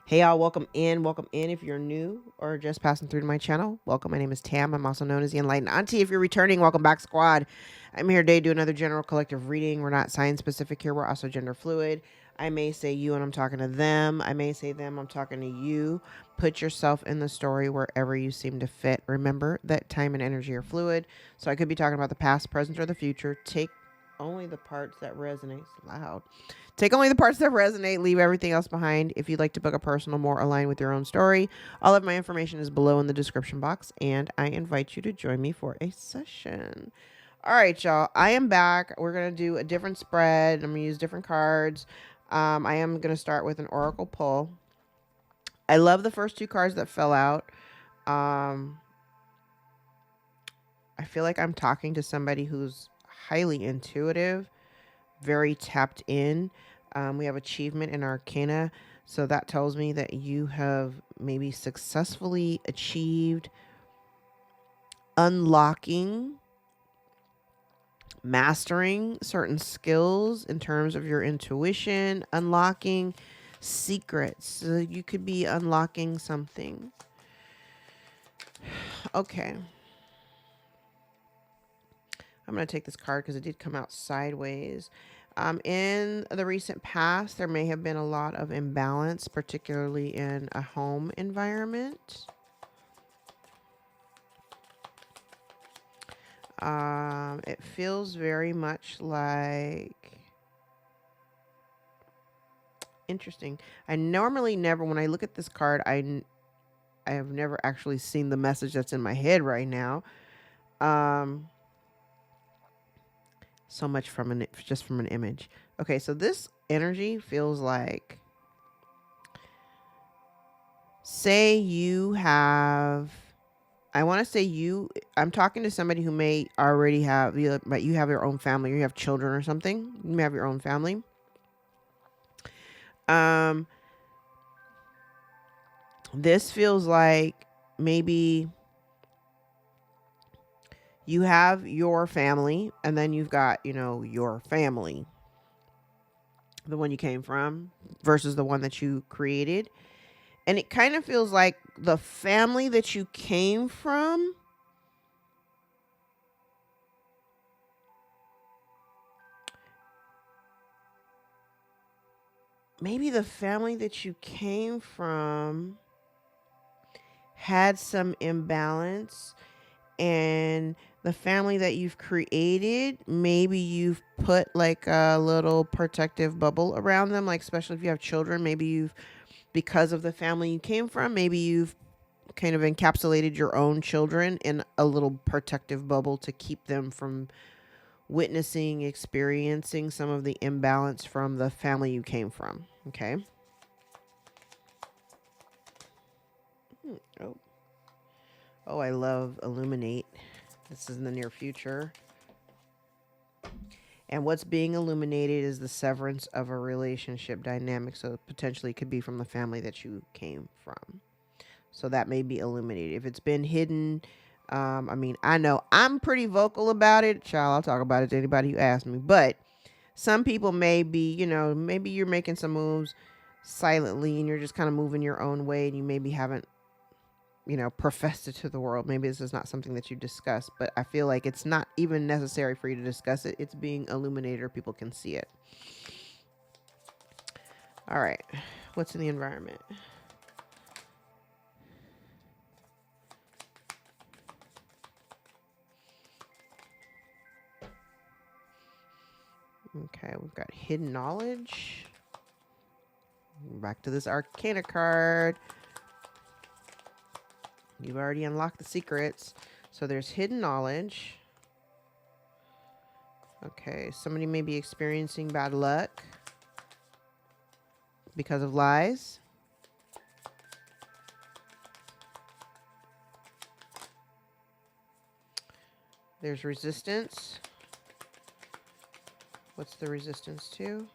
Hey y'all, welcome in. Welcome in if you're new or just passing through to my channel. Welcome. My name is Tam. I'm also known as the Enlightened Auntie. If you're returning, welcome back, squad. I'm here today to do another general collective reading. We're not sign specific here. We're also gender fluid. I may say you and I'm talking to them. I may say them, I'm talking to you. Put yourself in the story wherever you seem to fit. Remember that time and energy are fluid. So I could be talking about the past, present, or the future. Take only the parts that resonate. It's loud. Take only the parts that resonate, leave everything else behind. If you'd like to book a personal more aligned with your own story, all of my information is below in the description box, and I invite you to join me for a session. All right, y'all, I am back. We're going to do a different spread. I'm going to use different cards. I am going to start with an oracle pull. I love the first two cards that fell out. I feel like I'm talking to somebody who's highly intuitive, very tapped in. We have achievement in Arcana. So that tells me that you have maybe successfully achieved unlocking, mastering certain skills in terms of your intuition, unlocking secrets. So you could be unlocking something. Okay. I'm going to take this card because it did come out sideways. In the recent past, there may have been a lot of imbalance, particularly in a home environment. It feels very much like interesting. I normally never, when I look at this card, I have never actually seen the message that's in my head right now. So much from just from an image. Okay, so this energy feels like, say you have, I want to say you, I'm talking to somebody who may already have, but you have your own family, or you have children or something. You may have your own family. This feels like maybe you have your family and then you've got, your family, the one you came from versus the one that you created. And it kind of feels like the family that you came from maybe the family that you came from had some imbalance, and the family that you've created, maybe you've put like a little protective bubble around them, like especially if you have children, maybe you've, because of the family you came from, maybe you've kind of encapsulated your own children in a little protective bubble to keep them from witnessing, experiencing some of the imbalance from the family you came from. Okay. Oh, oh, I love illuminate. This is in the near future. And what's being illuminated is the severance of a relationship dynamic. So potentially it could be from the family that you came from. So that may be illuminated. If it's been hidden, I know I'm pretty vocal about it. Child, I'll talk about it to anybody who asks me. But some people may be, maybe you're making some moves silently and you're just kind of moving your own way and you maybe haven't, professed it to the world. Maybe this is not something that you discuss, but I feel like it's not even necessary for you to discuss it. It's being illuminated or people can see it. All right. What's in the environment? Okay, we've got hidden knowledge. Back to this Arcana card. You've already unlocked the secrets. So there's hidden knowledge. Okay, somebody may be experiencing bad luck because of lies. There's resistance. What's the resistance to?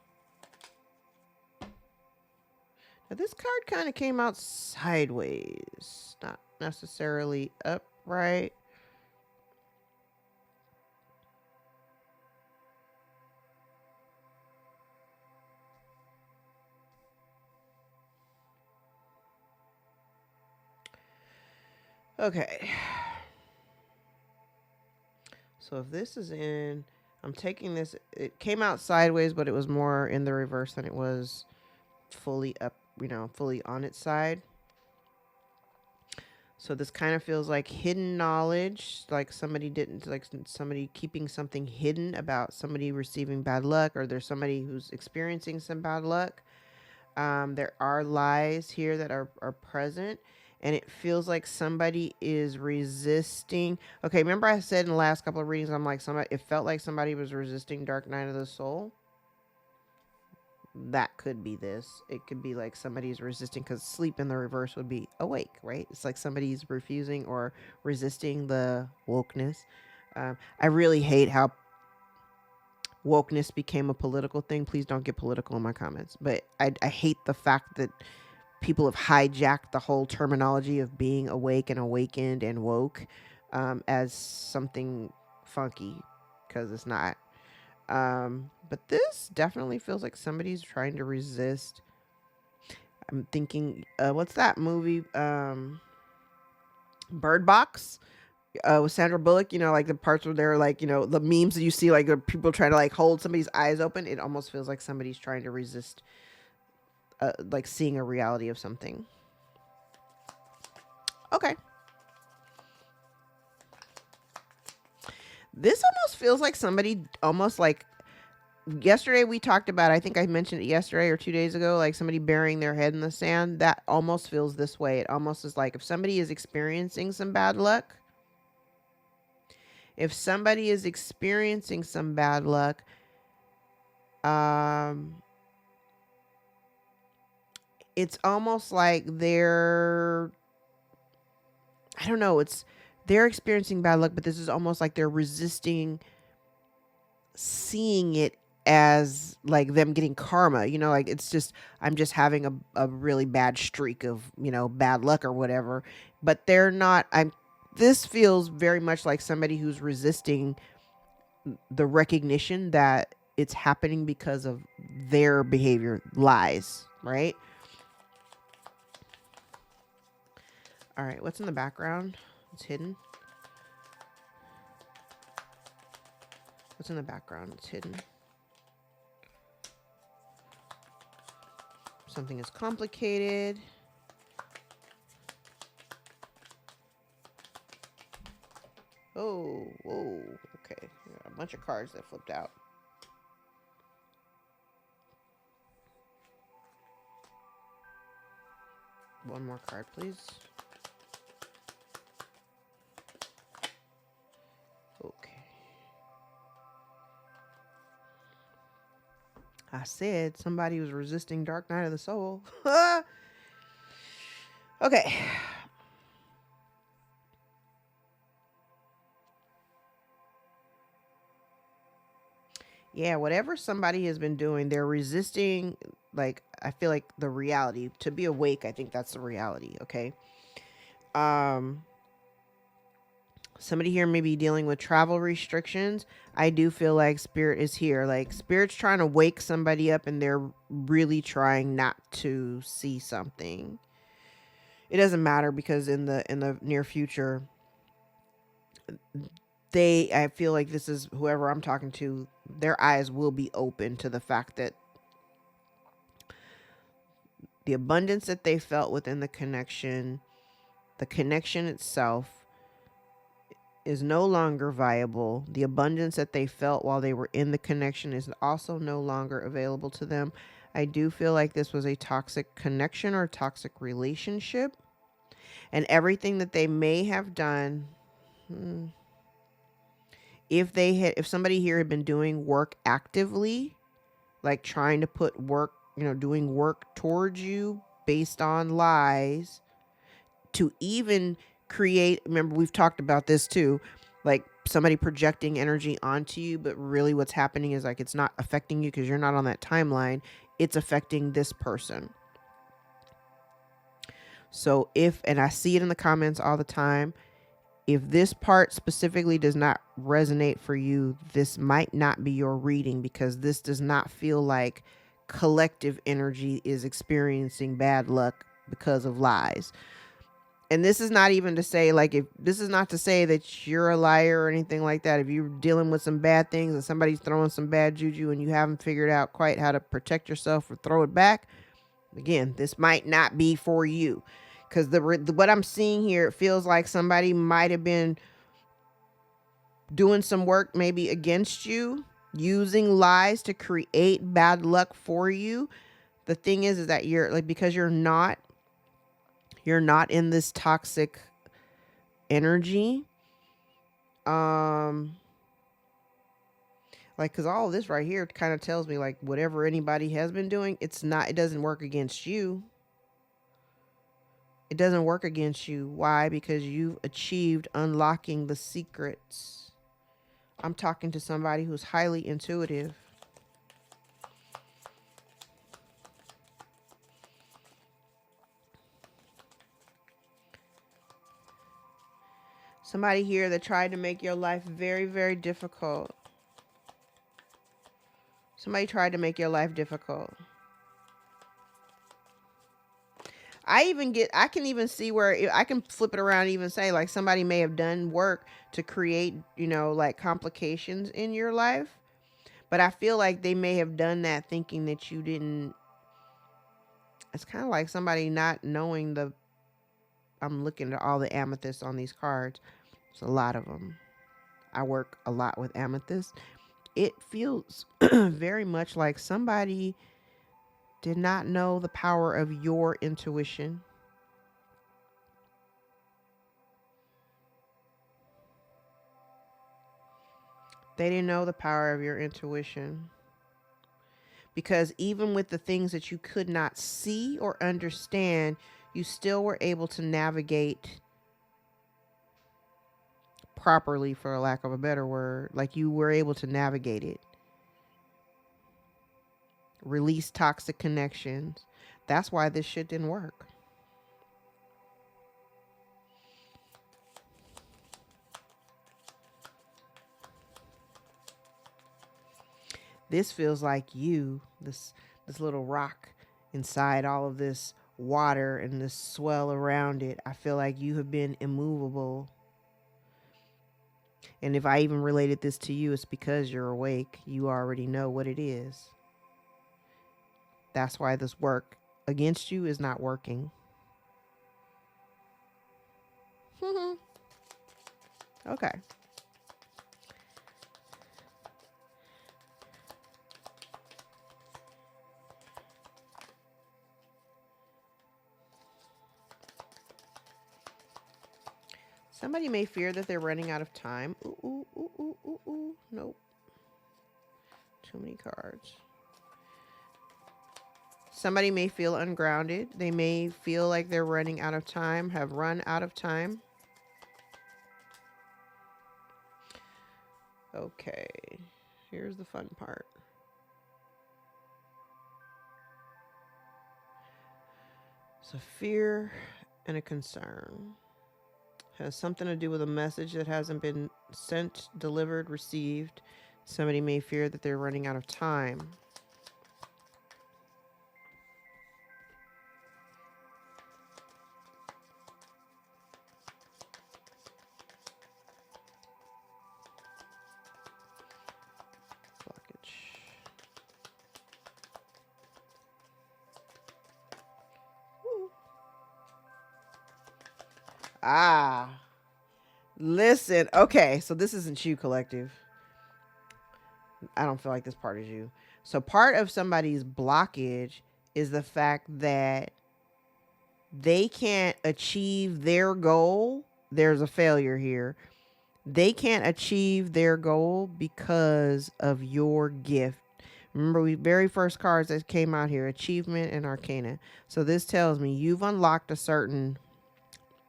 Now this card kind of came out sideways, not necessarily upright. Okay. So if this is in, I'm taking this, it came out sideways, but it was more in the reverse than it was fully up, fully on its side. So this kind of feels like hidden knowledge, like somebody keeping something hidden about somebody receiving bad luck, or there's somebody who's experiencing some bad luck. There are lies here that are present, and it feels like somebody is resisting. Okay, remember I said in the last couple of readings, I'm like, it felt like somebody was resisting Dark Night of the Soul. That could be this. It could be like somebody's resisting, because sleep in the reverse would be awake, right? It's like somebody's refusing or resisting the wokeness. I really hate how wokeness became a political thing. Please don't get political in my comments. But I hate the fact that people have hijacked the whole terminology of being awake and awakened and woke as something funky, because it's not. But this definitely feels like somebody's trying to resist. I'm thinking, what's that movie? Bird Box. With Sandra Bullock, like the parts where they're like, the memes that you see, like people trying to like hold somebody's eyes open. It almost feels like somebody's trying to resist, like seeing a reality of something. Okay. This almost feels like somebody almost like yesterday we talked about, I think I mentioned it yesterday or 2 days ago, like somebody burying their head in the sand. That almost feels this way. It almost is like if somebody is experiencing some bad luck, it's almost like they're experiencing bad luck, but this is almost like they're resisting seeing it as like them getting karma, like it's just, I'm just having a really bad streak of, bad luck or whatever, but they're not, this feels very much like somebody who's resisting the recognition that it's happening because of their behavior, lies, right? All right, what's in the background? It's hidden. What's in the background? It's hidden. Something is complicated. Oh, whoa. Okay. A bunch of cards that flipped out. One more card, please. Okay. I said somebody was resisting Dark Night of the Soul. Okay. Yeah, whatever somebody has been doing, they're resisting, like, I feel like the reality. To be awake, I think that's the reality, okay? Somebody here may be dealing with travel restrictions. I do feel like Spirit is here. Like, Spirit's trying to wake somebody up, and they're really trying not to see something. It doesn't matter, because in the near future, I feel like this is whoever I'm talking to, their eyes will be open to the fact that the abundance that they felt within the connection itself is no longer viable. The abundance that they felt while they were in the connection is also no longer available to them. I do feel like this was a toxic connection or toxic relationship, and everything that they may have done, if somebody here had been doing work actively, like trying to put work, doing work towards you based on lies, to even create, remember we've talked about this too, like somebody projecting energy onto you, but really what's happening is like it's not affecting you because you're not on that timeline. It's affecting this person. So and I see it in the comments all the time, if this part specifically does not resonate for you, this might not be your reading, because this does not feel like collective energy is experiencing bad luck because of lies. And this is not even to say, like, if this is not to say that you're a liar or anything like that. If you're dealing with some bad things and somebody's throwing some bad juju and you haven't figured out quite how to protect yourself or throw it back, again, this might not be for you. Because what I'm seeing here, it feels like somebody might have been doing some work maybe against you, using lies to create bad luck for you. The thing is that you're like, because you're not in this toxic energy. Like, because all of this right here kind of tells me, like, whatever anybody has been doing, it doesn't work against you. It doesn't work against you. Why? Because you've achieved unlocking the secrets. I'm talking to somebody who's highly intuitive. Somebody here that tried to make your life very, very difficult. Somebody tried to make your life difficult. I can even see where I can flip it around and even say, like, somebody may have done work to create, like, complications in your life. But I feel like they may have done that thinking that you didn't. It's kind of like somebody not knowing I'm looking at all the amethysts on these cards. There's a lot of them. I work a lot with amethyst. It feels very much like somebody did not know the power of your intuition. They didn't know the power of your intuition. Because even with the things that you could not see or understand, you still were able to navigate properly, for lack of a better word. Like, you were able to navigate it. Release toxic connections. That's why this shit didn't work. This feels like you, this little rock inside all of this water and this swell around it. I feel like you have been immovable. And if I even related this to you, it's because you're awake. You already know what it is. That's why this work against you is not working. Okay. Somebody may fear that they're running out of time. Ooh, ooh, ooh, ooh, ooh, ooh. Nope. Too many cards. Somebody may feel ungrounded. They may feel like they're running out of time, have run out of time. Okay. Here's the fun part. So fear and a concern. Has something to do with a message that hasn't been sent, delivered, received. Somebody may fear that they're running out of time. Blockage. Woo. Ah. Listen. Okay, so this isn't you, collective. I don't feel like this part is you. So part of somebody's blockage is the fact that they can't achieve their goal. There's a failure here. They can't achieve their goal because of your gift. Remember, we very first cards that came out here, achievement and arcana. So this tells me you've unlocked a certain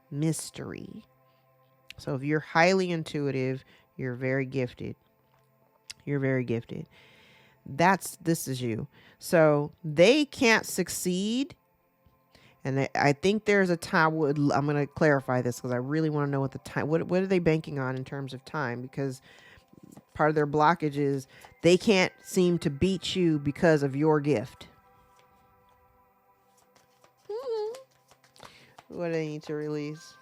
mystery. So if you're highly intuitive, you're very gifted. You're very gifted. This is you. So they can't succeed. And I think there's a time. I'm going to clarify this because I really want to know what the time. What are they banking on in terms of time? Because part of their blockage is they can't seem to beat you because of your gift. What do they need to release?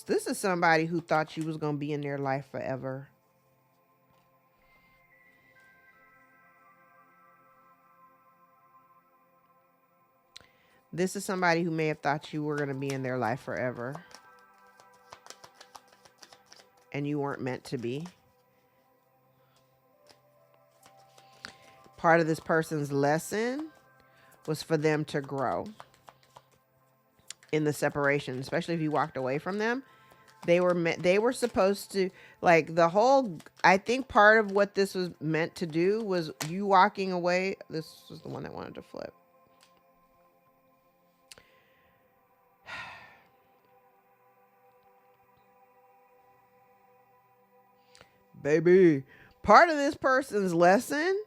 This is somebody who thought you was going to be in their life forever. This is somebody who may have thought you were going to be in their life forever. And you weren't meant to be. Part of this person's lesson was for them to grow in the separation, especially if you walked away from them. They were supposed to, like, the whole, I think part of what this was meant to do was you walking away. This was the one that wanted to flip. Baby, part of this person's lesson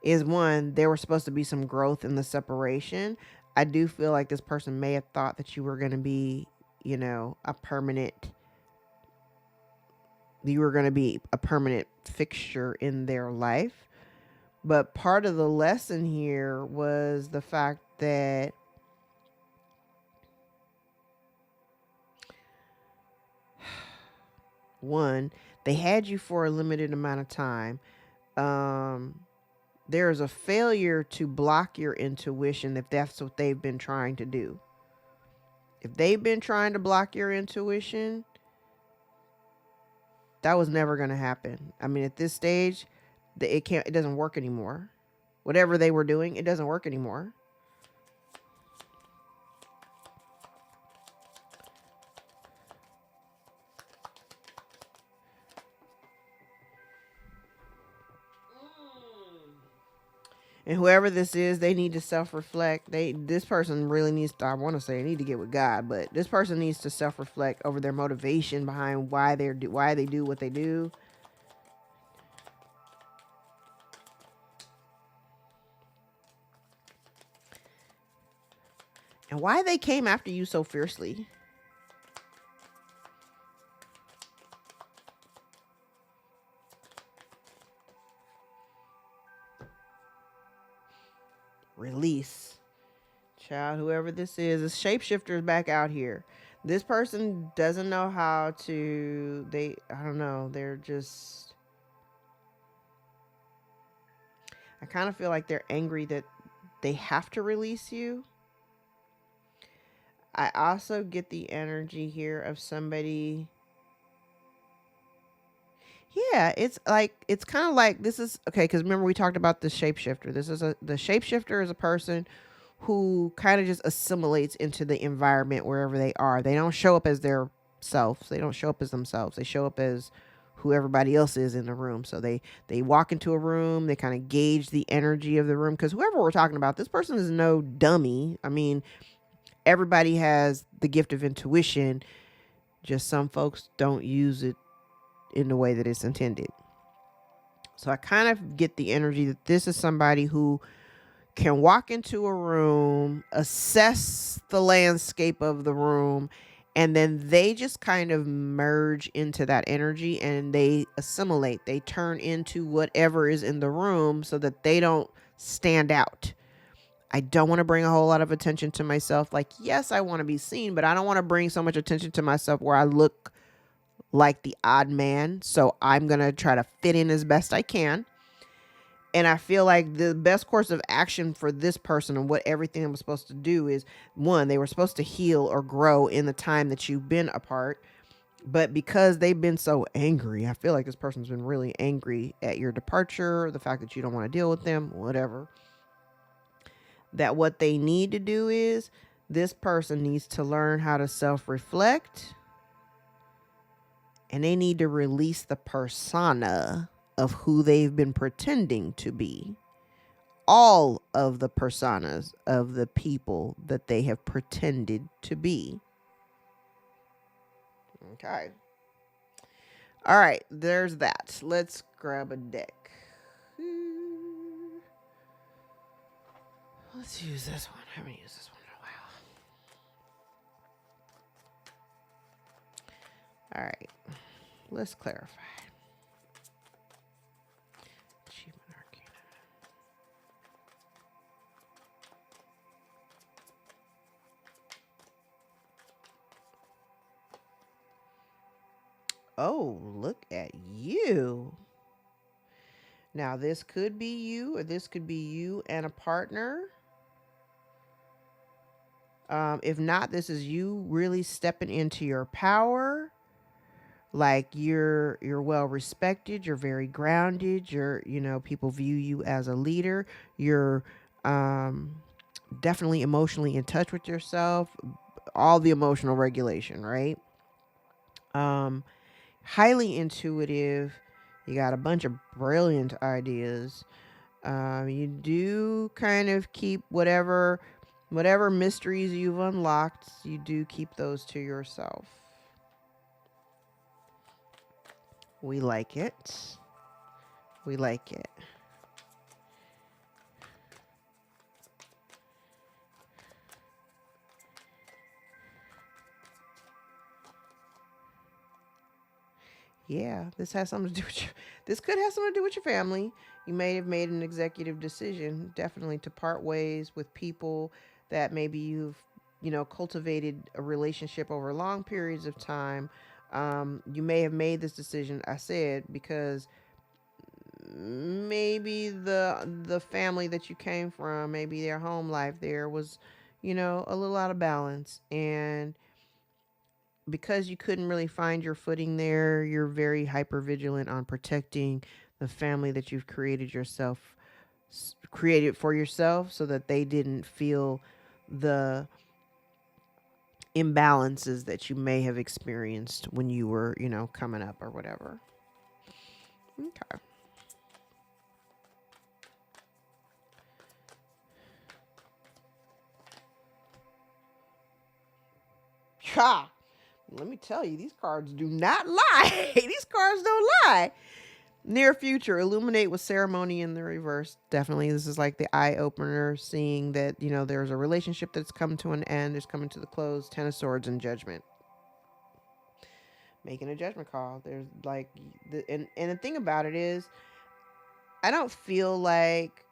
is, one, there was supposed to be some growth in the separation. I do feel like this person may have thought that you were going to be, you know, a permanent fixture in their life. But part of the lesson here was the fact that one, they had you for a limited amount of time. There is a failure to block your intuition if that's what they've been trying to do. If they've been trying to block your intuition, that was never going to happen. I mean, at this stage, it doesn't work anymore. Whatever they were doing, it doesn't work anymore. And whoever this is, they need to self-reflect. This person really needs to, I want to say they need to get with God, but this person needs to self-reflect over their motivation behind why they do what they do. And why they came after you so fiercely. Release. Child, whoever this is shapeshifters back out here. This person doesn't know how to, I don't know, they're just, I kind of feel like they're angry that they have to release you. I also get the energy here of somebody. Yeah, it's kind of like this is okay. Because remember we talked about the shapeshifter. The shapeshifter is a person who kind of just assimilates into the environment wherever they are. They don't show up as their selves. They don't show up as themselves. They show up as who everybody else is in the room. So they walk into a room. They kind of gauge the energy of the room. Because whoever we're talking about, this person is no dummy. I mean, everybody has the gift of intuition. Just some folks don't use it in the way that it's intended. So I kind of get the energy that this is somebody who can walk into a room, assess the landscape of the room, and then they just kind of merge into that energy and they assimilate. They turn into whatever is in the room so that they don't stand out. I don't want to bring a whole lot of attention to myself. Like, yes, I want to be seen, but I don't want to bring so much attention to myself where I look like the odd man. So I'm going to try to fit in as best I can. And I feel like the best course of action for this person and what everything was supposed to do is, one, they were supposed to heal or grow in the time that you've been apart. But because they've been so angry, I feel like this person's been really angry at your departure, the fact that you don't want to deal with them, whatever. That what they need to do is, this person needs to learn how to self-reflect. And they need to release the persona of who they've been pretending to be. All of the personas of the people that they have pretended to be. Okay. All right, there's that. Let's grab a deck. Let's use this one. I haven't used this one in a while. All right. Let's clarify. Achievement Arcana. Oh, look at you. Now, this could be you, or this could be you and a partner. If not, this is you really stepping into your power. Like you're well respected, you're very grounded, people view you as a leader. You're definitely emotionally in touch with yourself, all the emotional regulation, right? Highly intuitive. You got a bunch of brilliant ideas. You do kind of keep whatever mysteries you've unlocked, you do keep those to yourself. We like it. We like it. Yeah, this has something to do with this could have something to do with your family. You may have made an executive decision, definitely, to part ways with people that maybe you've, cultivated a relationship over long periods of time. You may have made this decision, I said, because maybe the family that you came from, maybe their home life there was, a little out of balance. And because you couldn't really find your footing there, you're very hyper vigilant on protecting the family that you've created for yourself, so that they didn't feel the imbalances that you may have experienced when you were, coming up or whatever. Okay. Ha! Let me tell you, these cards do not lie. These cards don't lie. Near future, illuminate with ceremony in the reverse. Definitely, this is like the eye opener, seeing that, there's a relationship that's come to an end, it's coming to the close. 10 of Swords and Judgment. Making a judgment call. There's like, and the thing about it is, I don't feel like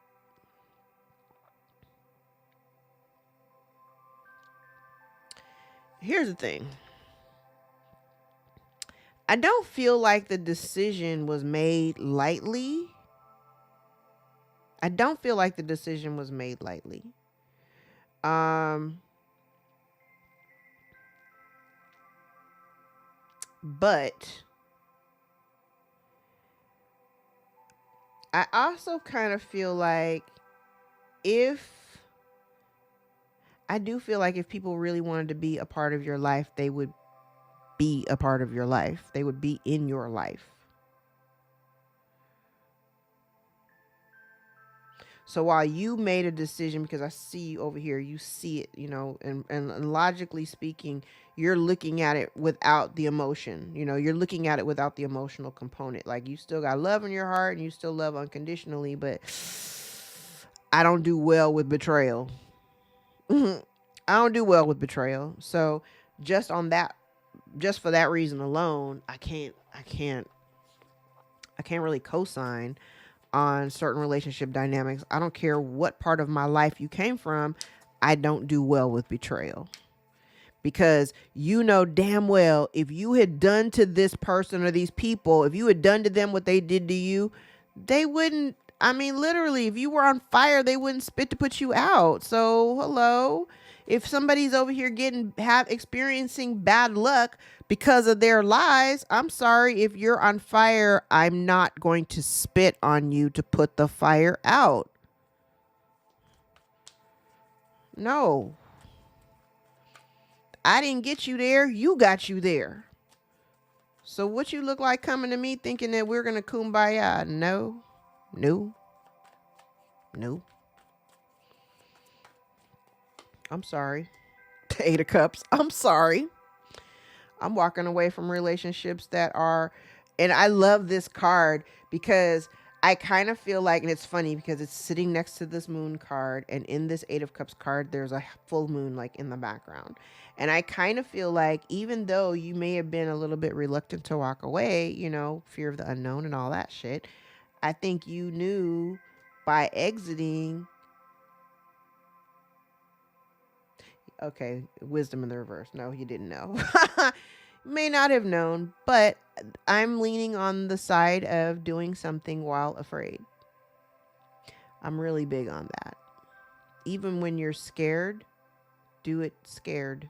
here's the thing. I don't feel like the decision was made lightly. I don't feel like the decision was made lightly. But I also kind of feel like if people really wanted to be a part of your life, they would be a part of your life. They would be in your life. So while you made a decision, because I see you over here, you see it, and logically speaking, you're looking at it without the emotion. You're looking at it without the emotional component. Like, you still got love in your heart and you still love unconditionally, but I don't do well with betrayal. I don't do well with betrayal. So just for that reason alone, I can't really co-sign on certain relationship dynamics. I don't care what part of my life you came from. I don't do well with betrayal, because damn well, if you had done to this person or these people, if you had done to them what they did to you, they wouldn't, literally, if you were on fire, they wouldn't spit to put you out. So hello. If somebody's over here experiencing bad luck because of their lies, I'm sorry, if you're on fire, I'm not going to spit on you to put the fire out. No. I didn't get you there. You got you there. So what you look like coming to me thinking that we're going to kumbaya? No. I'm sorry. 8 of Cups. I'm sorry. I'm walking away from relationships that are, and I love this card because I kind of feel like, and it's funny because it's sitting next to this moon card, and in this Eight of Cups card, there's a full moon like in the background. And I kind of feel like even though you may have been a little bit reluctant to walk away, you know, fear of the unknown and all that shit, I think you knew by exiting. Okay, wisdom in the reverse. No, you didn't know. May not have known, but I'm leaning on the side of doing something while afraid. I'm really big on that. Even when you're scared, do it scared.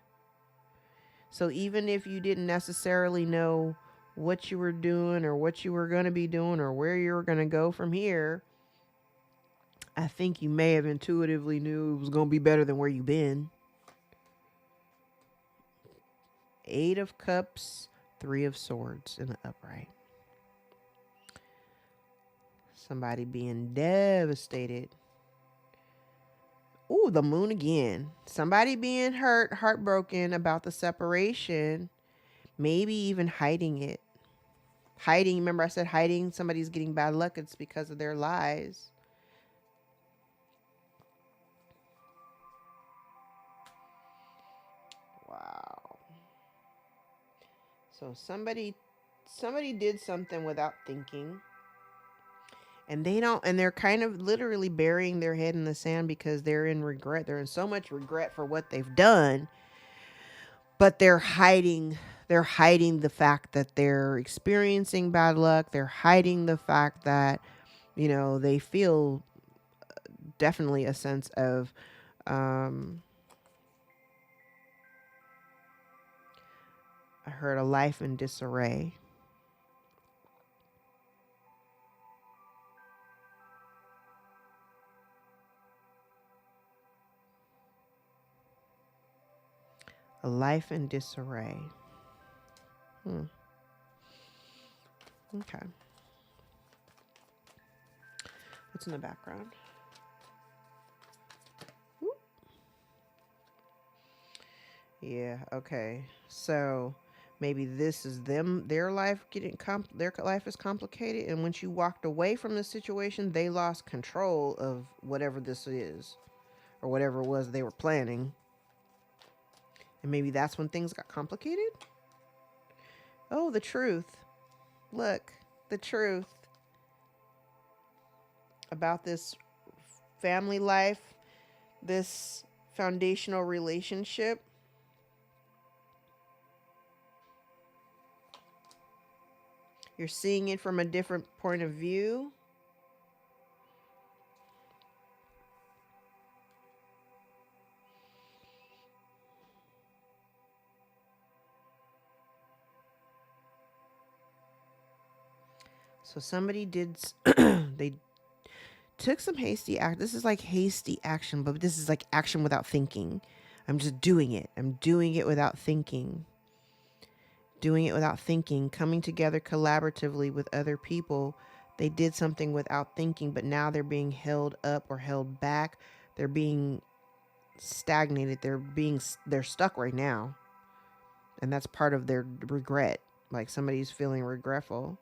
So even if you didn't necessarily know what you were doing or what you were going to be doing or where you were going to go from here, I think you may have intuitively knew it was going to be better than where you've been. Eight of Cups, Three of Swords in the upright. Somebody being devastated. Ooh, the moon again. Somebody being hurt, heartbroken about the separation. Maybe even hiding it. Hiding, remember I said hiding, somebody's getting bad luck. It's because of their lies. Wow. So somebody did something without thinking. And they're kind of literally burying their head in the sand because they're in regret. They're in so much regret for what they've done. But they're hiding the fact that they're experiencing bad luck. They're hiding the fact that, you know, they feel definitely a sense of I heard a life in disarray. A life in disarray. Okay. What's in the background? Whoop. Yeah, okay. So maybe this is their life their life is complicated, and once you walked away from the situation, they lost control of whatever this is or whatever it was they were planning. And maybe that's when things got complicated. Oh, the truth. Look, the truth about this family life, this foundational relationship. You're seeing it from a different point of view. So somebody did, they took some hasty act. This is like hasty action, but this is like action without thinking. I'm just doing it. I'm doing it without thinking. Doing it without thinking, coming together collaboratively with other people. They did something without thinking, but now they're being held up or held back. They're being stagnated. They're stuck right now. And that's part of their regret. Like somebody's feeling regretful.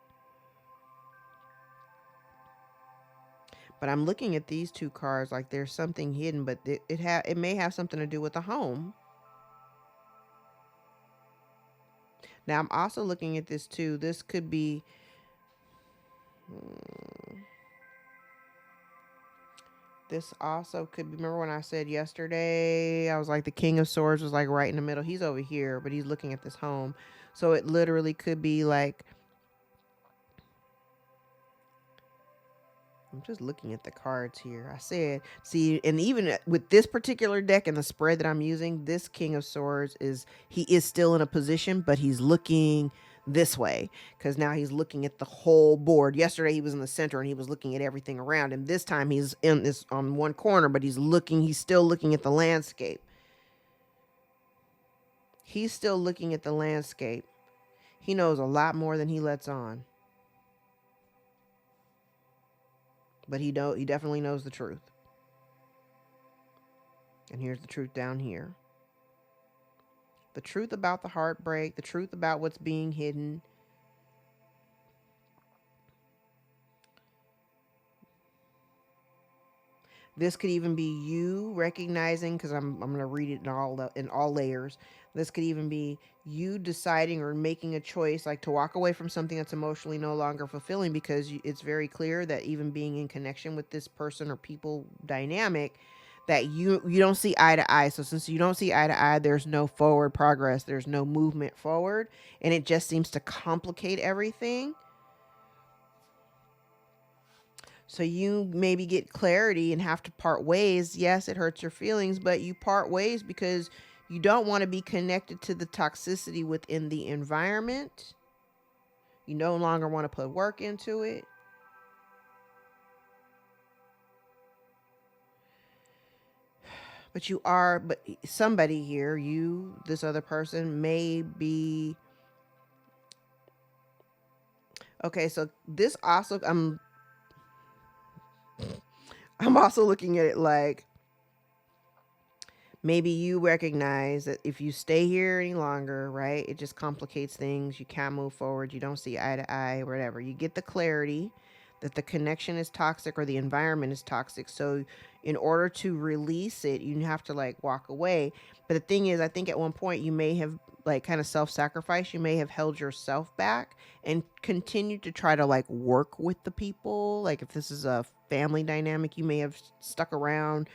But I'm looking at these two cards like there's something hidden, but it may have something to do with the home. Now I'm also looking at this too. This could be this also could be, remember when I said yesterday, I was like the King of Swords was like right in the middle. He's over here, but he's looking at this home. So it literally could be like, I'm just looking at the cards here. I said, see, and even with this particular deck and the spread that I'm using, this King of Swords he is still in a position, but he's looking this way because now he's looking at the whole board. Yesterday he was in the center and he was looking at everything around, and this time he's in this on one corner, but he's still looking at the landscape. He's still looking at the landscape. He knows a lot more than he lets on. But he definitely knows the truth. And here's the truth down here. The truth about the heartbreak, the truth about what's being hidden. This could even be you recognizing, because I'm going to read it in all layers. This could even be you deciding or making a choice, like to walk away from something that's emotionally no longer fulfilling, because it's very clear that even being in connection with this person or people dynamic, that you don't see eye to eye. So since you don't see eye to eye, there's no forward progress, there's no movement forward, and it just seems to complicate everything. So you maybe get clarity and have to part ways. Yes, it hurts your feelings, but you part ways because you don't want to be connected to the toxicity within the environment. You no longer want to put work into it. But somebody here, this other person may be. Okay, so this also, I'm also looking at it like maybe you recognize that if you stay here any longer, right, it just complicates things. You can't move forward. You don't see eye to eye, whatever. You get the clarity that the connection is toxic or the environment is toxic. So in order to release it, you have to like walk away. But the thing is, I think at one point you may have like kind of self-sacrifice. You may have held yourself back and continued to try to like work with the people. Like if this is a family dynamic, you may have stuck around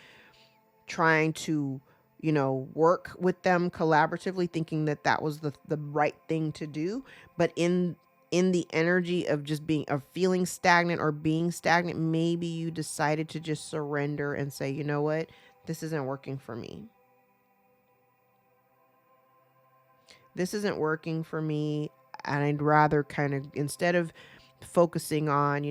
trying to, work with them collaboratively, thinking that that was the right thing to do. But in the energy of just feeling stagnant or being stagnant, maybe you decided to just surrender and say, you know what, this isn't working for me. This isn't working for me. And I'd rather kind of, instead of focusing on,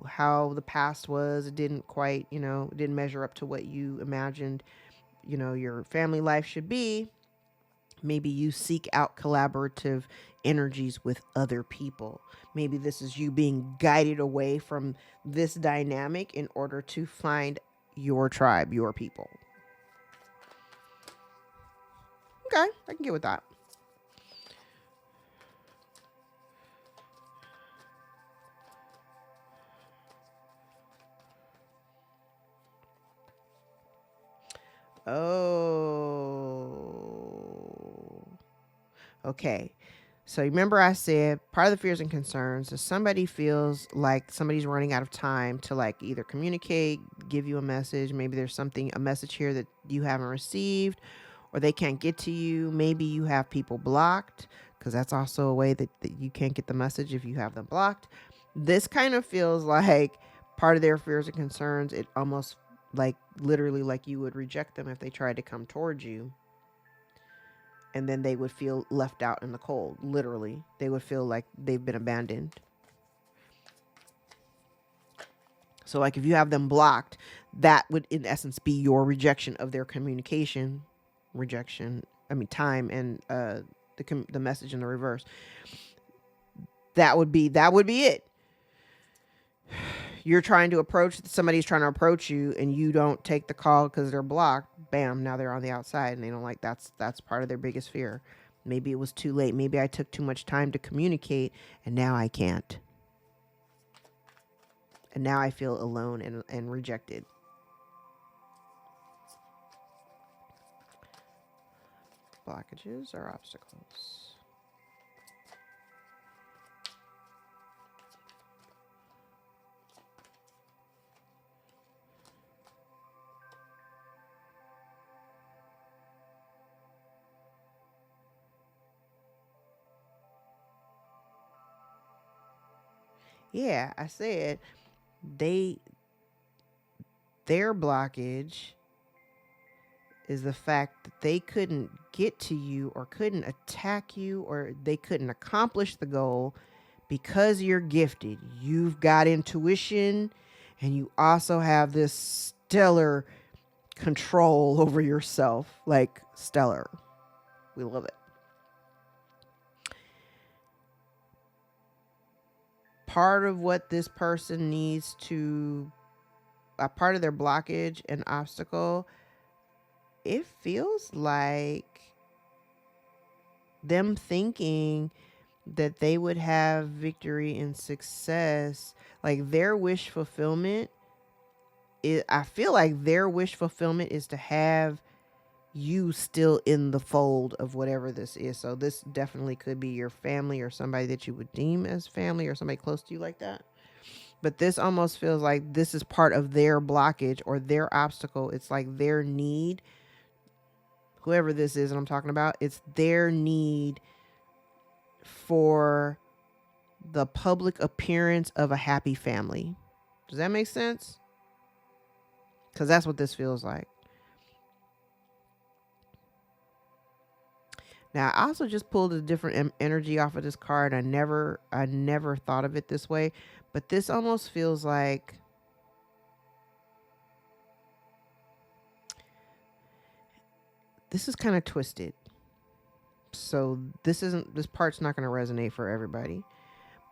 how the past was, it didn't quite, it didn't measure up to what you imagined, your family life should be. Maybe you seek out collaborative energies with other people. Maybe this is you being guided away from this dynamic in order to find your tribe, your people. Okay, I can get with that. Oh. Okay. So remember I said part of the fears and concerns is somebody feels like somebody's running out of time to like either communicate, give you a message. Maybe there's a message here that you haven't received, or they can't get to you. Maybe you have people blocked, because that's also a way that you can't get the message if you have them blocked. This kind of feels like part of their fears and concerns. It almost like literally like you would reject them if they tried to come towards you. And then they would feel left out in the cold. Literally, they would feel like they've been abandoned. So like if you have them blocked, that would in essence be your rejection of their communication. Time and the message in the reverse. That would be it. Somebody's trying to approach you and you don't take the call because they're blocked. Bam, now they're on the outside and they don't like that's part of their biggest fear. Maybe it was too late. Maybe I took too much time to communicate and now I can't. And now I feel alone and rejected. Blockages or obstacles? Yeah, I said their blockage is the fact that they couldn't get to you or couldn't attack you or they couldn't accomplish the goal because you're gifted. You've got intuition and you also have this stellar control over yourself, like stellar. We love it. Part of what this person needs to, a part of their blockage and obstacle, it feels like them thinking that they would have victory and success, like their wish fulfillment I feel like their wish fulfillment is to have you still in the fold of whatever this is. So this definitely could be your family or somebody that you would deem as family or somebody close to you like that. But this almost feels like this is part of their blockage or their obstacle. It's like their need, whoever this is that I'm talking about, it's their need for the public appearance of a happy family. Does that make sense? Because that's what this feels like. Now, I also just pulled a different energy off of this card. I never thought of it this way, but this almost feels like this is kind of twisted. So this part's not going to resonate for everybody,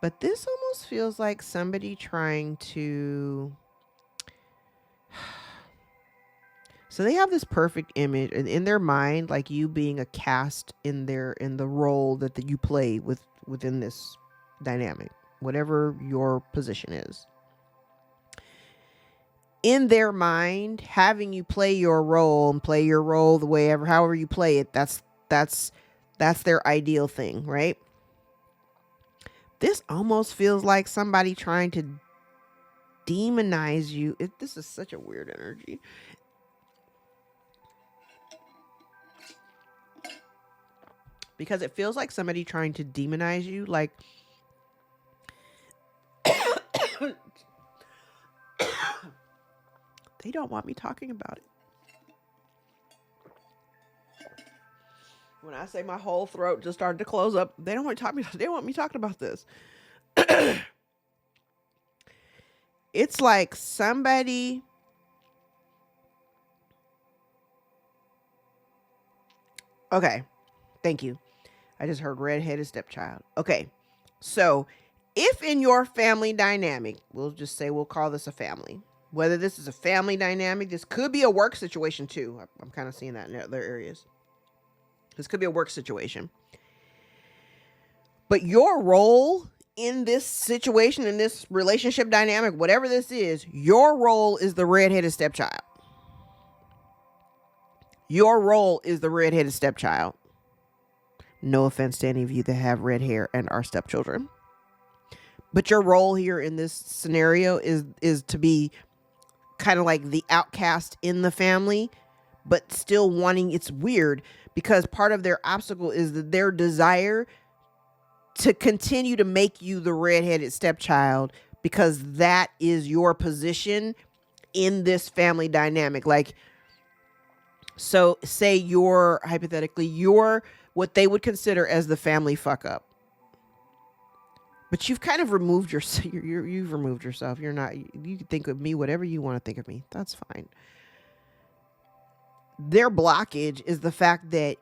but this almost feels like somebody trying to, so they have this perfect image in their mind, like you being a cast in the role that you play within this dynamic, whatever your position is. In their mind, having you play your role and play your role the way however you play it, that's their ideal thing, right? This almost feels like somebody trying to demonize you. This is such a weird energy. Because it feels like somebody trying to demonize you, like they don't want me talking about it. When I say my whole throat just started to close up, they don't want me talking about this. It's like somebody, okay, thank you. I just heard redheaded stepchild. Okay, so if in your family dynamic, we'll call this a family. Whether this is a family dynamic, this could be a work situation too. I'm kind of seeing that in other areas. This could be a work situation. But your role in this situation, in this relationship dynamic, whatever this is, your role is the redheaded stepchild. Your role is the redheaded stepchild. No offense to any of you that have red hair and are stepchildren. But your role here in this scenario is to be kind of like the outcast in the family, but still wanting, it's weird because part of their obstacle is that their desire to continue to make you the redheaded stepchild because that is your position in this family dynamic. Like, so say you're what they would consider as the family fuck up. But you've kind of removed yourself. You've removed yourself. You're not, you can think of me whatever you want to think of me. That's fine. Their blockage is the fact that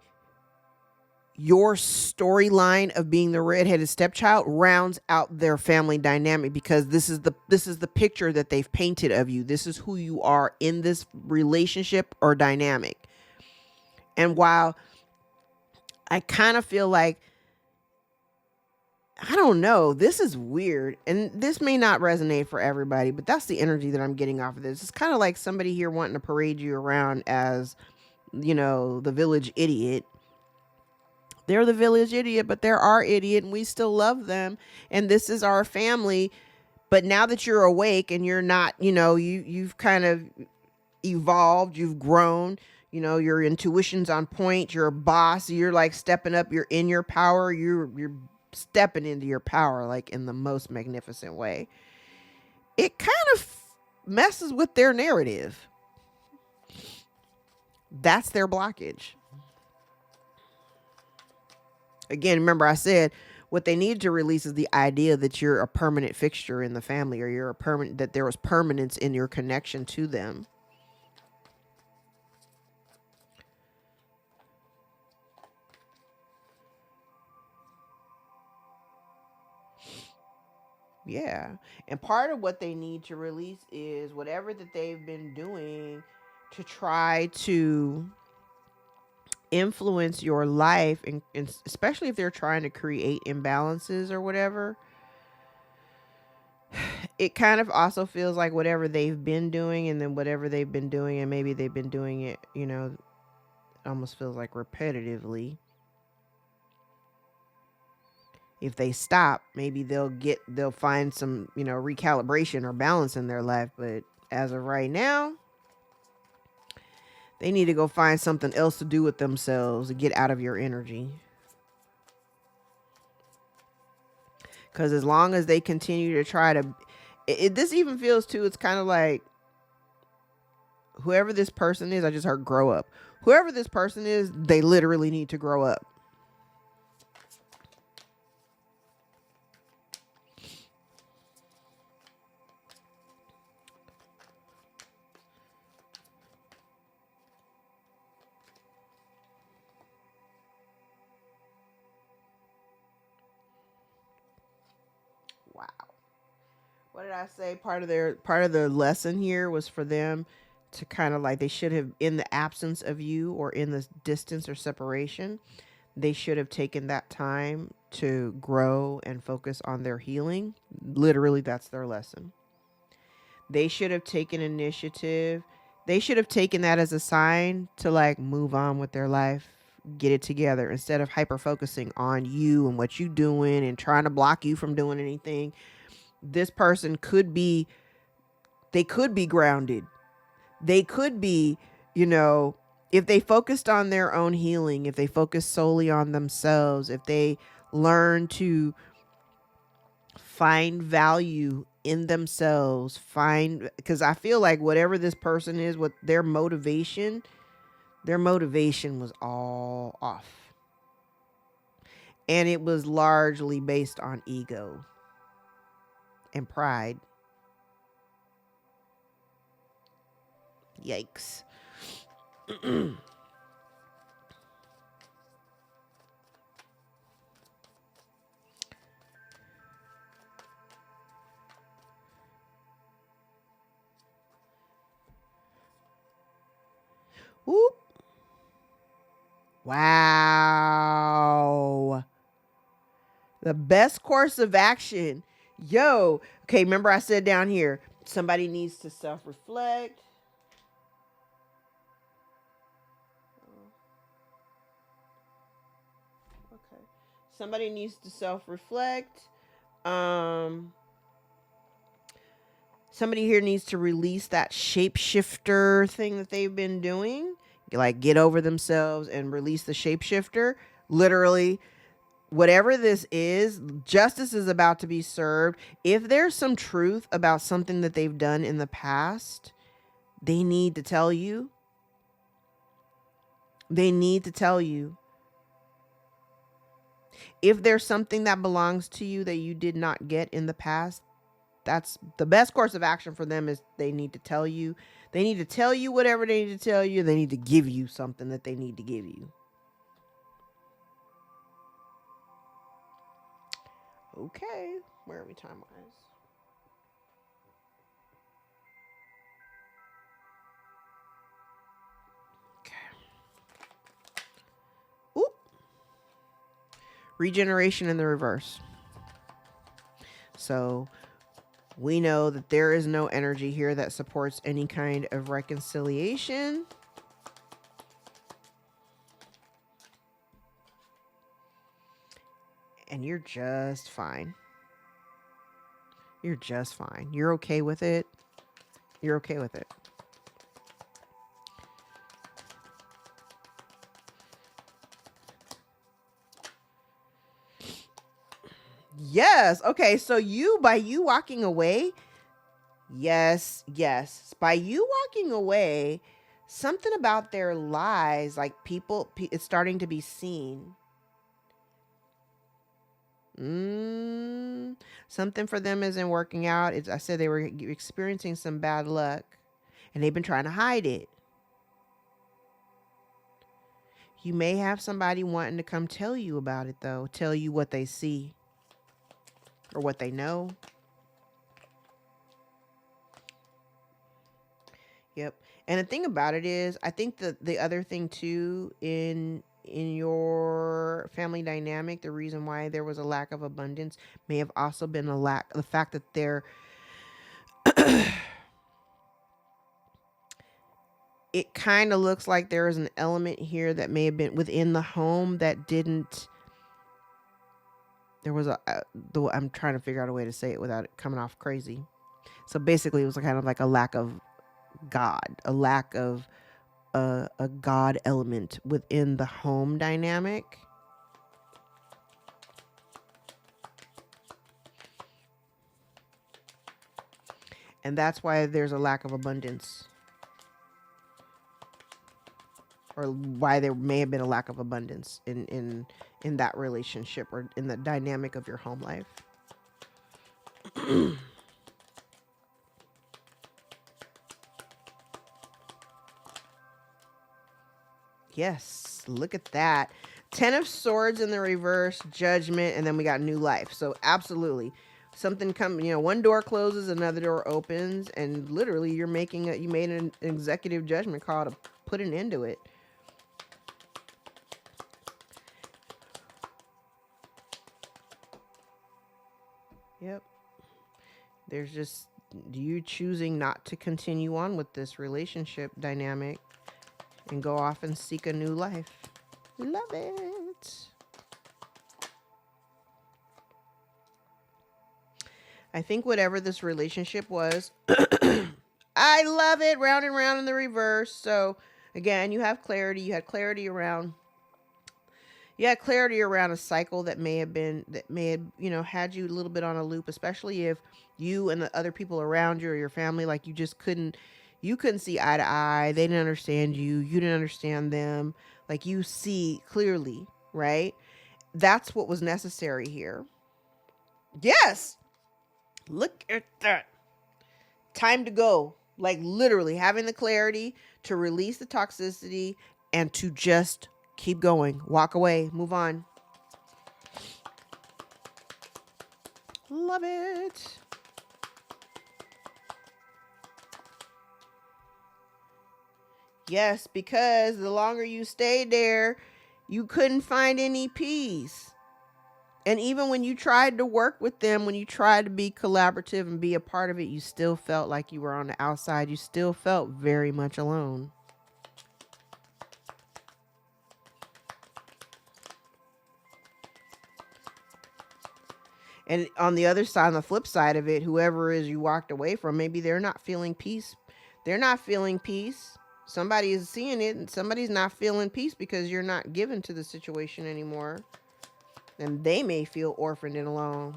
your storyline of being the redheaded stepchild rounds out their family dynamic because this is the picture that they've painted of you. This is who you are in this relationship or dynamic. And while I kind of feel like, I don't know, this is weird and this may not resonate for everybody, but that's the energy that I'm getting off of this. It's kind of like somebody here wanting to parade you around as, the village idiot. They're the village idiot, but they're our idiot and we still love them. And this is our family. But now that you're awake and you're not, you've kind of evolved, you've grown, your intuition's on point, you're a boss, you're like stepping up, you're in your power, you're stepping into your power like in the most magnificent way. It kind of messes with their narrative. That's their blockage. Again, remember I said what they need to release is the idea that you're a permanent fixture in the family, or that there was permanence in your connection to them. Yeah. And part of what they need to release is whatever that they've been doing to try to influence your life, and especially if they're trying to create imbalances or whatever. it kind of also feels like whatever they've been doing, and then whatever they've been doing, and maybe they've been doing it, you know, it almost feels like repetitively. If they stop, maybe they'll find some, you know, recalibration or balance in their life. But as of right now, they need to go find something else to do with themselves to get out of your energy. Because as long as they continue to try to, this even feels too, it's kind of like whoever this person is, I just heard grow up. Whoever this person is, they literally need to grow up. Wow. What did I say? Part of the lesson here was for them to kind of like, they should have, in the absence of you or in the distance or separation, they should have taken that time to grow and focus on their healing. Literally, that's their lesson. They should have taken initiative. They should have taken that as a sign to like move on with their life, get it together, instead of hyper focusing on you and what you doing and trying to block you from doing anything. This person could be, they could be grounded. They could be, you know, if they focused on their own healing, if they focus solely on themselves, if they learn to find value in themselves, because I feel like whatever this person is, what their motivation was all off. And it was largely based on ego and pride. Yikes. Whoop. Wow. The best course of action. Yo. Okay, remember I said down here, somebody needs to self-reflect. Okay. Somebody needs to self-reflect. Somebody here needs to release that shapeshifter thing that they've been doing. Like, get over themselves and release the shapeshifter. Literally, whatever this is, justice is about to be served. If there's some truth about something that they've done in the past, they need to tell you. They need to tell you. If there's something that belongs to you that you did not get in the past, that's the best course of action for them, is they need to tell you. They need to tell you whatever they need to tell you. They need to give you something that they need to give you. Okay, where are we time-wise? Okay. Oop. Regeneration in the reverse. So we know that there is no energy here that supports any kind of reconciliation. And you're just fine. You're just fine. You're okay with it. You're okay with it. Yes. Okay. So by you walking away, yes. By you walking away, something about their lies, like it's starting to be seen. Something for them isn't working out. I said they were experiencing some bad luck, and they've been trying to hide it. You may have somebody wanting to come tell you about it, though. Tell you what they see or what they know. Yep. And the thing about it is, I think the other thing too, in your family dynamic, the reason why there was a lack of abundance may have also been the fact that It kind of looks like there is an element here that may have been within the home that didn't. There was I'm trying to figure out a way to say it without it coming off crazy. So basically, it was kind of like a lack of God, a lack of a God element within the home dynamic. And that's why there's a lack of abundance. Or why there may have been a lack of abundance in that relationship or in the dynamic of your home life. Yes, look at that. 10 of Swords in the reverse, Judgment, and then we got New Life. So absolutely. Something one door closes, another door opens, and literally you made an executive judgment call to put an end to it. Yep. There's just you choosing not to continue on with this relationship dynamic and go off and seek a new life. Love it. I think whatever this relationship was, I love it. Round and round in the reverse. So again, you have clarity. You had clarity around a cycle that may have had you a little bit on a loop, especially if you and the other people around you or your family, like you couldn't see eye to eye. They didn't understand you. You didn't understand them. Like you see clearly, right? That's what was necessary here. Yes. Look at that. Time to go. Like literally having the clarity to release the toxicity and to just keep going. Walk away. Move on. Love it. Yes, because the longer you stayed there, you couldn't find any peace. And even when you tried to work with them, when you tried to be collaborative and be a part of it, you still felt like you were on the outside. You still felt very much alone. And on the other side, on the flip side of it, whoever is you walked away from, maybe they're not feeling peace. They're not feeling peace. Somebody is seeing it and somebody's not feeling peace because you're not given to the situation anymore. And they may feel orphaned and alone.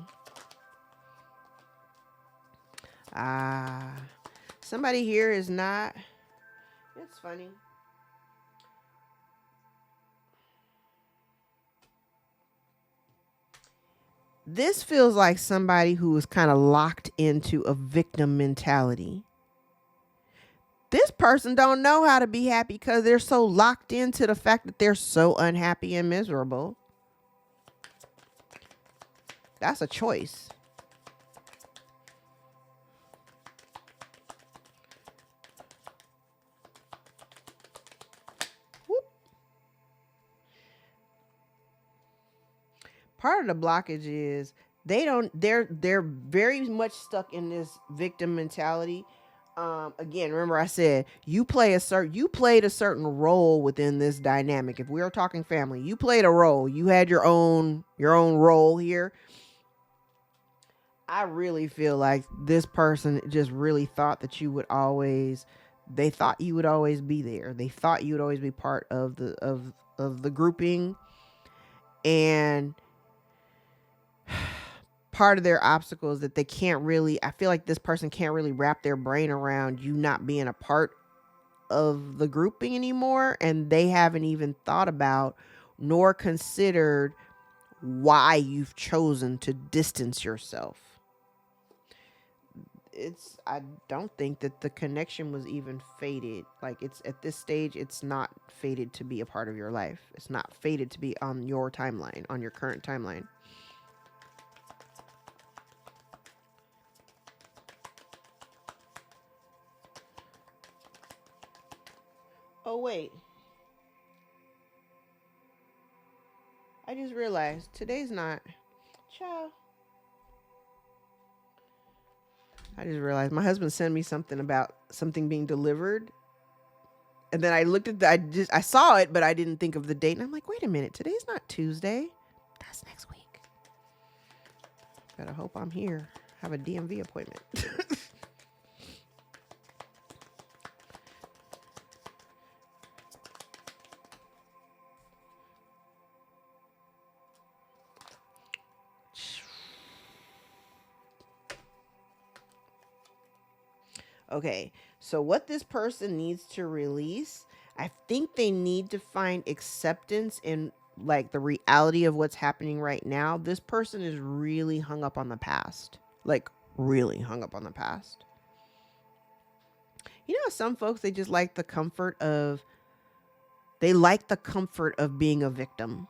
Somebody here is not. It's funny. This feels like somebody who is kind of locked into a victim mentality. This person don't know how to be happy because they're so locked into the fact that they're so unhappy and miserable. That's a choice. Whoop. Part of the blockage is they're very much stuck in this victim mentality. Again, remember I said you played a certain role within this dynamic. If we are talking family, you played a role. You had your own role here. I really feel like this person just really thought that they thought you would always be there. They thought you would always be part of the grouping. And part of their obstacle is that I feel like this person can't really wrap their brain around you not being a part of the grouping anymore. And they haven't even thought about nor considered why you've chosen to distance yourself. I don't think that the connection was even fated. Like it's at this stage, it's not fated to be a part of your life. It's not fated to be on your timeline, on your current timeline. Oh, wait. I just realized today's not. Ciao. I just realized my husband sent me something about something being delivered. And then I looked at I saw it, but I didn't think of the date. And I'm like, wait a minute, today's not Tuesday. That's next week. Better hope I'm here. Have a DMV appointment. Okay, so what this person needs to release, I think they need to find acceptance in like the reality of what's happening right now. This person is really hung up on the past, like really hung up on the past. You know, some folks, they just like the comfort of, they like the comfort of being a victim.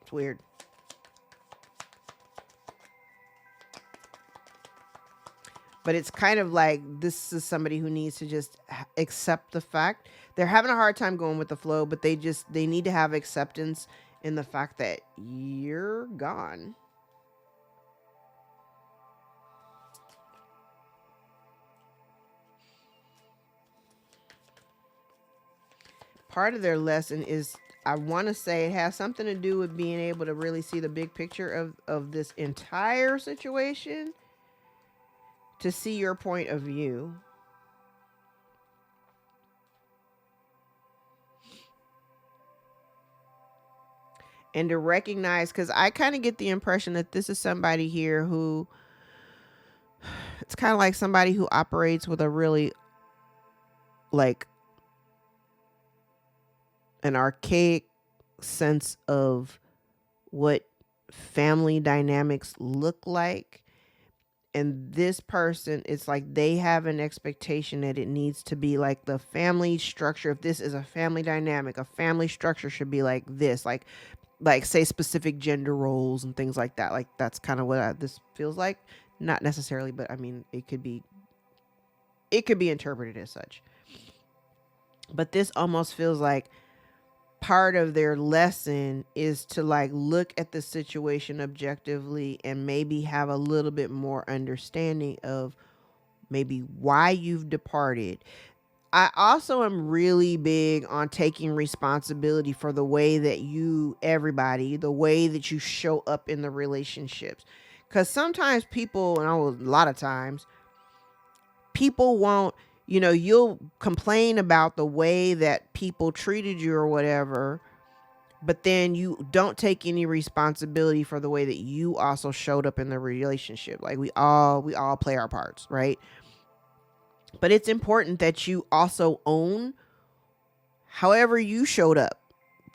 It's weird. But it's kind of like this is somebody who needs to just accept the fact. They're having a hard time going with the flow, but they need to have acceptance in the fact that you're gone. Part of their lesson is, I want to say it has something to do with being able to really see the big picture of this entire situation, to see your point of view. And to recognize, because I kind of get the impression that this is somebody here who, it's kind of like somebody who operates with a really, like, an archaic sense of what family dynamics look like. And this person, it's like they have an expectation that it needs to be like the family structure. If this is a family dynamic, a family structure should be like this, like say specific gender roles and things like that. Like that's kind of what this feels like. Not necessarily, but I mean, it could be interpreted as such. But this almost feels like part of their lesson is to like look at the situation objectively and maybe have a little bit more understanding of maybe why you've departed. I also am really big on taking responsibility for the way that the way that you show up in the relationships. Because sometimes people, and a lot of times, people won't, you'll complain about the way that people treated you or whatever, but then you don't take any responsibility for the way that you also showed up in the relationship. Like we all play our parts, right? But it's important that you also own however you showed up.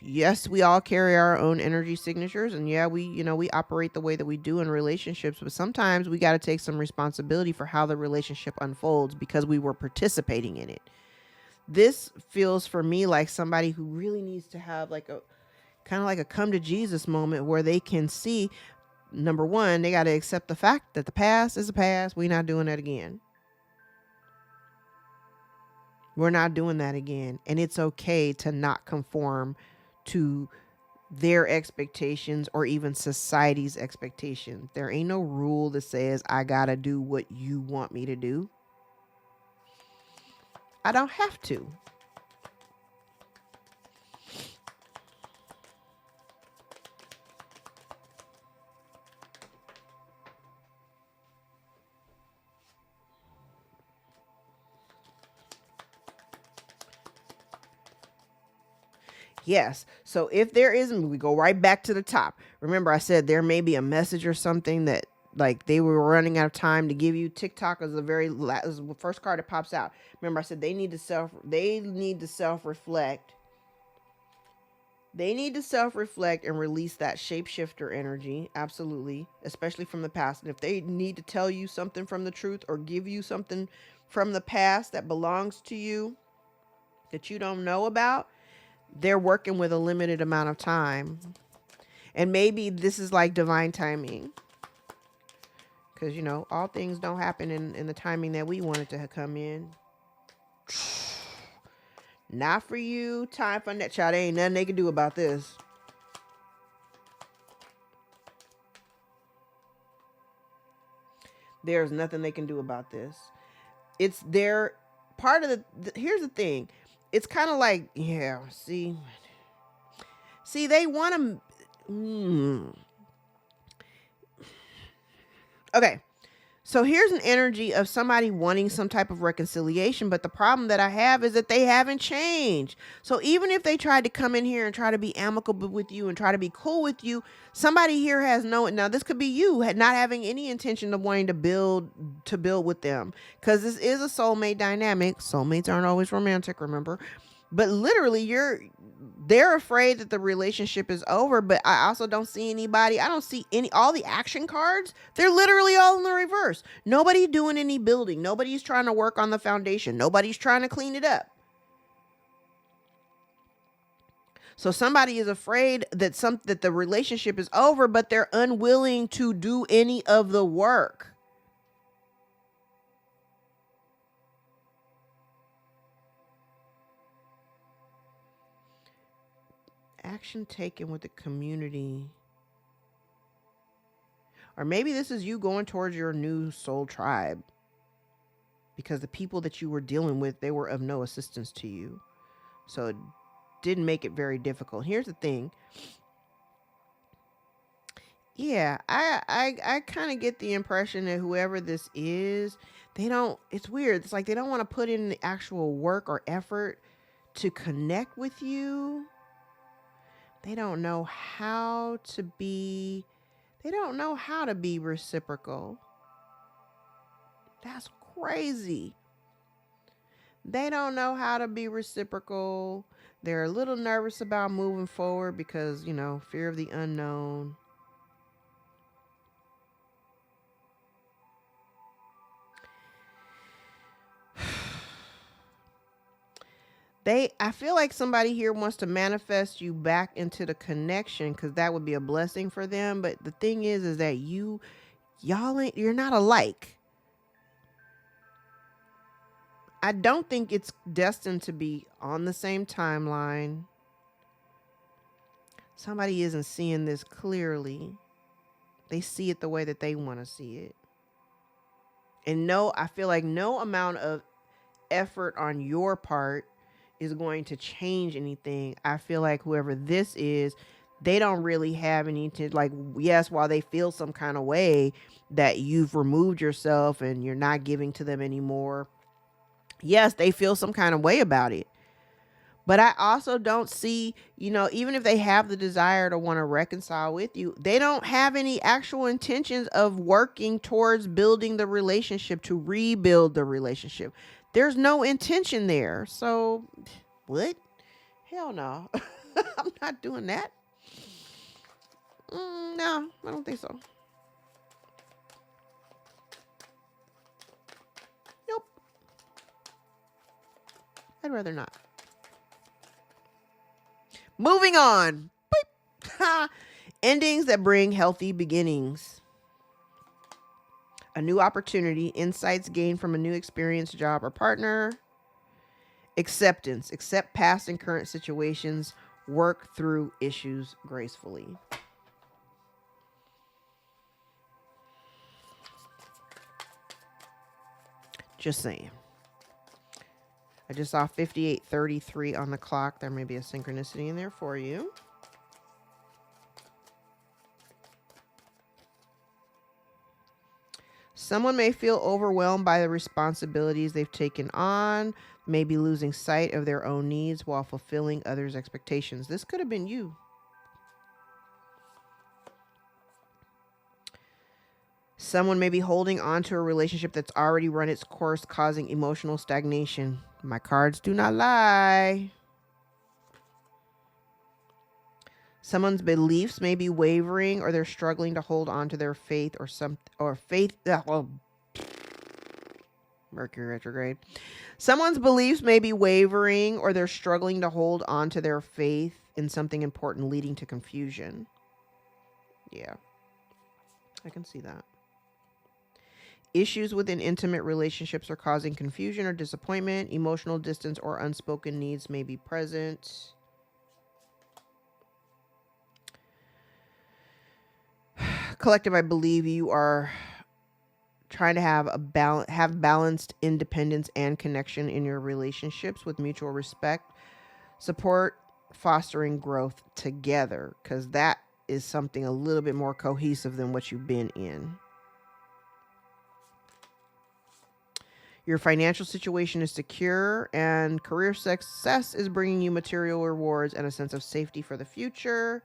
Yes, we all carry our own energy signatures, and yeah, we operate the way that we do in relationships, but sometimes we got to take some responsibility for how the relationship unfolds because we were participating in it. This feels for me like somebody who really needs to have like a kind of like a come to Jesus moment where they can see, number one, they got to accept the fact that the past is the past. We're not doing that again. We're not doing that again. And it's okay to not conform to their expectations or even society's expectations. There ain't no rule that says I gotta do what you want me to do. I don't have to. Yes. So if there isn't, we go right back to the top. Remember, I said there may be a message or something that like they were running out of time to give you. TikTok is the first card that pops out. Remember, I said they need to self-reflect. They need to self-reflect and release that shapeshifter energy. Absolutely. Especially from the past. And if they need to tell you something from the truth or give you something from the past that belongs to you that you don't know about, they're working with a limited amount of time. And maybe this is like divine timing. Because, all things don't happen in the timing that we want it to come in. Not for you. Time for that. Child, there ain't nothing they can do about this. There's nothing they can do about this. It's their part of here's the thing. It's kind of like, yeah, see, they want to. Okay. So here's an energy of somebody wanting some type of reconciliation, but the problem that I have is that they haven't changed. So even if they tried to come in here and try to be amicable with you and try to be cool with you, somebody here has now this could be you not having any intention of wanting to build with them, because this is a soulmate dynamic. Soulmates aren't always romantic, remember? But literally they're afraid that the relationship is over, but I also don't see anybody. I don't see all the action cards. They're literally all in the reverse. Nobody's doing any building. Nobody's trying to work on the foundation. Nobody's trying to clean it up. So somebody is afraid that the relationship is over, but they're unwilling to do any of the work. Action taken with the community. Or maybe this is you going towards your new soul tribe, because the people that you were dealing with, they were of no assistance to you. So it didn't make it very difficult. Here's the thing. Yeah, I kind of get the impression that whoever this is, it's weird. It's like they don't want to put in the actual work or effort to connect with you. They don't know how to be reciprocal. That's crazy. They don't know how to be reciprocal. They're a little nervous about moving forward because, fear of the unknown. I feel like somebody here wants to manifest you back into the connection, because that would be a blessing for them. But the thing is that you're not alike. I don't think it's destined to be on the same timeline. Somebody isn't seeing this clearly. They see it the way that they want to see it. And I feel like no amount of effort on your part is going to change anything. I feel like whoever this is, they don't really have any yes, while they feel some kind of way that you've removed yourself and you're not giving to them anymore. Yes, they feel some kind of way about it. But I also don't see, even if they have the desire to want to reconcile with you, they don't have any actual intentions of working towards building the relationship, to rebuild the relationship. There's no intention there. So, what? Hell no. I'm not doing that. No, I don't think so. Nope. I'd rather not. Moving on. Endings that bring healthy beginnings. A new opportunity, insights gained from a new experience, job, or partner. Acceptance. Accept past and current situations. Work through issues gracefully. Just saying. I just saw 58:33 on the clock. There may be a synchronicity in there for you. Someone may feel overwhelmed by the responsibilities they've taken on, maybe losing sight of their own needs while fulfilling others' expectations. This could have been you. Someone may be holding on to a relationship that's already run its course, causing emotional stagnation. My cards do not lie. Someone's beliefs may be wavering, or they're struggling to hold on to their faith Mercury retrograde. Someone's beliefs may be wavering, or they're struggling to hold on to their faith in something important, leading to confusion. Yeah, I can see that. Issues within intimate relationships are causing confusion or disappointment. Emotional distance or unspoken needs may be present. Collective, I believe you are trying to have balanced independence and connection in your relationships with mutual respect, support, fostering growth together, because that is something a little bit more cohesive than what you've been in. Your financial situation is secure, and career success is bringing you material rewards and a sense of safety for the future.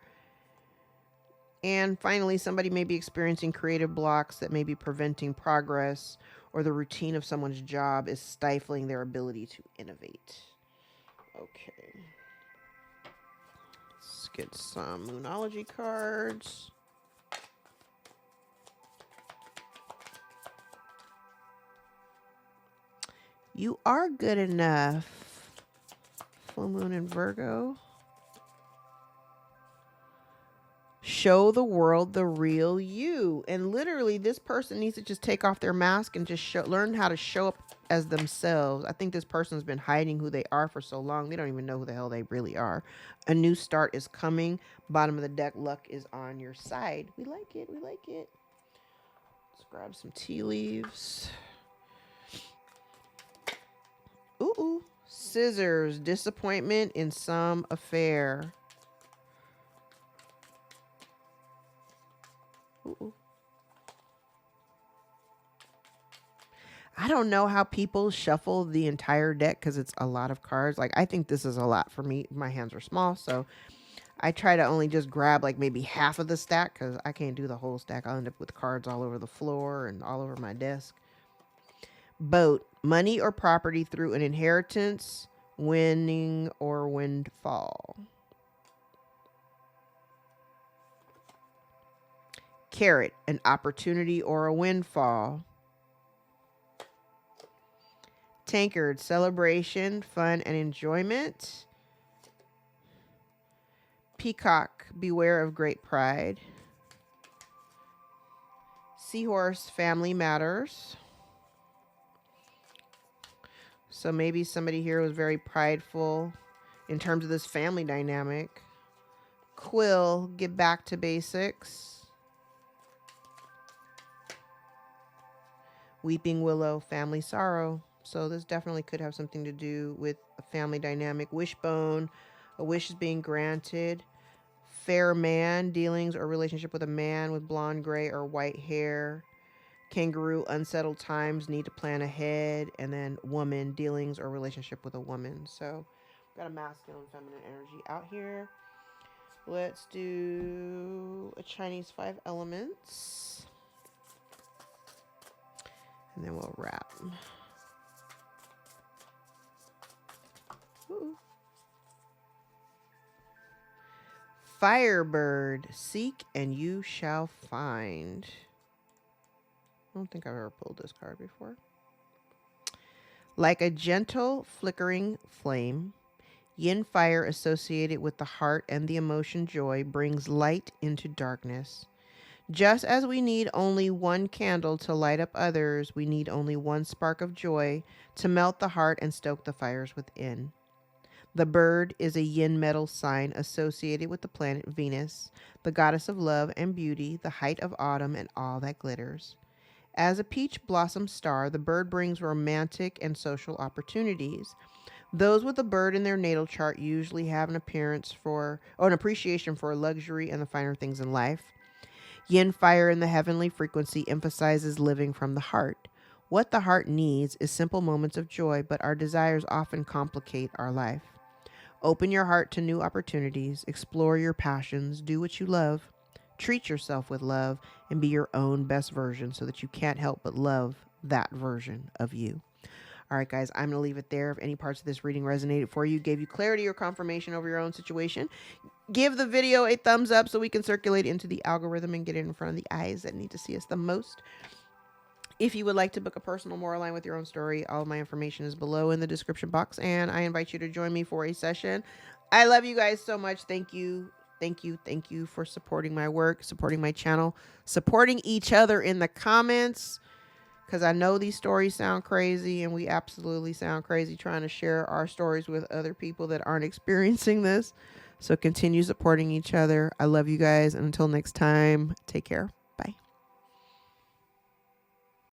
And finally, somebody may be experiencing creative blocks that may be preventing progress, or the routine of someone's job is stifling their ability to innovate. Okay. Let's get some Moonology cards. You are good enough. Full moon in Virgo. Show the world the real you. And literally, this person needs to just take off their mask and just learn how to show up as themselves. I think this person's been hiding who they are for so long. They don't even know who the hell they really are. A new start is coming. Bottom of the deck, luck is on your side. We like it. We like it. Let's grab some tea leaves. Ooh. Scissors. Disappointment in some affair. Ooh. I don't know how people shuffle the entire deck because it's a lot of cards. Like, I think this is a lot for me. My hands are small, so I try to only just grab like maybe half of the stack because I can't do the whole stack. I'll end up with cards all over the floor and all over my desk. Boat. Money or property through an inheritance, winning, or windfall. Carrot. An opportunity or a windfall. Tankard. Celebration, fun, and enjoyment. Peacock. Beware of great pride. Seahorse. Family matters. So maybe somebody here was very prideful in terms of this family dynamic. Quill. Get back to basics. Weeping willow. Family sorrow. So this definitely could have something to do with a family dynamic. Wishbone, a wish is being granted. Fair man, dealings or relationship with a man with blonde, gray, or white hair. Kangaroo, unsettled times, need to plan ahead. And then woman, dealings or relationship with a woman. So got a masculine and feminine energy out here. Let's do a Chinese 5 elements. And then we'll wrap. Ooh. Firebird, seek and you shall find. I don't think I've ever pulled this card before. Like a gentle flickering flame, yin fire associated with the heart and the emotion joy brings light into darkness. Just as we need only one candle to light up others, we need only one spark of joy to melt the heart and stoke the fires within. The bird is a yin metal sign associated with the planet Venus, the goddess of love and beauty, the height of autumn and all that glitters. As a peach blossom star, the bird brings romantic and social opportunities. Those with a bird in their natal chart usually have an appreciation for luxury and the finer things in life. Yin fire in the heavenly frequency emphasizes living from the heart. What the heart needs is simple moments of joy, but our desires often complicate our life. Open your heart to new opportunities, explore your passions, do what you love, treat yourself with love, and be your own best version so that you can't help but love that version of you. All right, guys, I'm going to leave it there. If any parts of this reading resonated for you, gave you clarity or confirmation over your own situation, give the video a thumbs up so we can circulate into the algorithm and get it in front of the eyes that need to see us the most. If you would like to book a personal more aligned with your own story, all of my information is below in the description box, and I invite you to join me for a session. I love you guys so much. Thank you. Thank you. Thank you for supporting my work, supporting my channel, supporting each other in the comments, because I know these stories sound crazy, and we absolutely sound crazy trying to share our stories with other people that aren't experiencing this. So continue supporting each other. I love you guys. And until next time, take care.